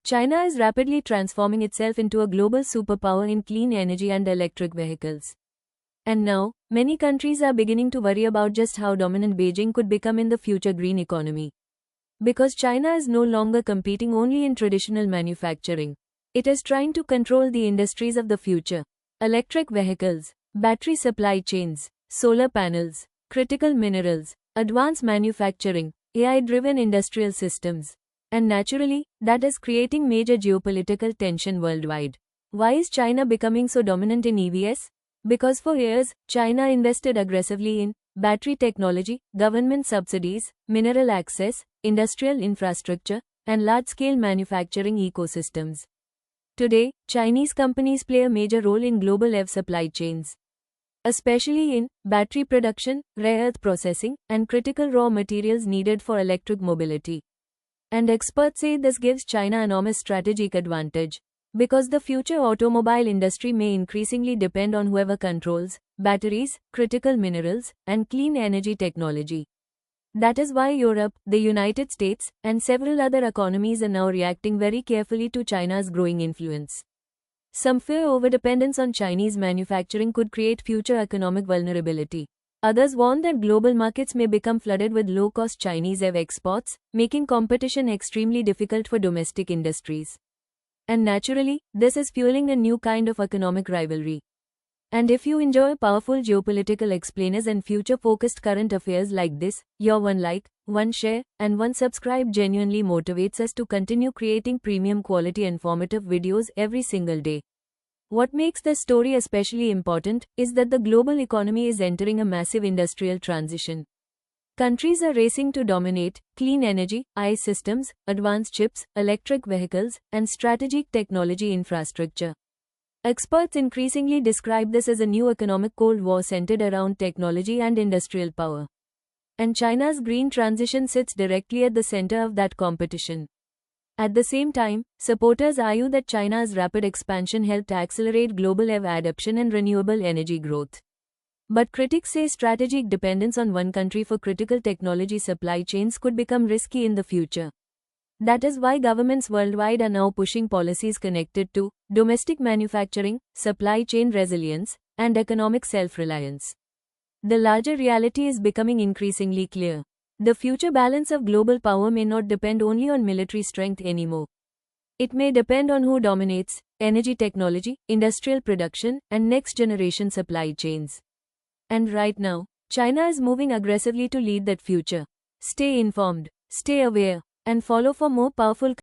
China is rapidly transforming itself into a global superpower in clean energy and electric vehicles. And now, many countries are beginning to worry about just how dominant Beijing could become in the future green economy. Because China is no longer competing only in traditional manufacturing. It is trying to control the industries of the future. Electric vehicles, battery supply chains, solar panels, critical minerals, advanced manufacturing, AI-driven industrial systems. And naturally, that is creating major geopolitical tension worldwide. Why is China becoming so dominant in EVs? Because for years, China invested aggressively in battery technology, government subsidies, mineral access, industrial infrastructure, and large-scale manufacturing ecosystems. Today, Chinese companies play a major role in global EV supply chains, especially in battery production, rare earth processing, and critical raw materials needed for electric mobility. And experts say this gives China enormous strategic advantage, because the future automobile industry may increasingly depend on whoever controls batteries, critical minerals, and clean energy technology. That is why Europe, the United States, and several other economies are now reacting very carefully to China's growing influence. Some fear overdependence on Chinese manufacturing could create future economic vulnerability. Others warn that global markets may become flooded with low-cost Chinese EV exports, making competition extremely difficult for domestic industries. And naturally, this is fueling a new kind of economic rivalry. And if you enjoy powerful geopolitical explainers and future-focused current affairs like this, your one like, one share, and one subscribe genuinely motivates us to continue creating premium quality informative videos every single day. What makes this story especially important is that the global economy is entering a massive industrial transition. Countries are racing to dominate clean energy, AI systems, advanced chips, electric vehicles, and strategic technology infrastructure. Experts increasingly describe this as a new economic Cold War centered around technology and industrial power. And China's green transition sits directly at the center of that competition. At the same time, supporters argue that China's rapid expansion helped accelerate global EV adoption and renewable energy growth. But critics say strategic dependence on one country for critical technology supply chains could become risky in the future. That is why governments worldwide are now pushing policies connected to domestic manufacturing, supply chain resilience, and economic self-reliance. The larger reality is becoming increasingly clear. The future balance of global power may not depend only on military strength anymore. It may depend on who dominates energy technology, industrial production, and next-generation supply chains. And right now, China is moving aggressively to lead that future. Stay informed, stay aware, and follow for more powerful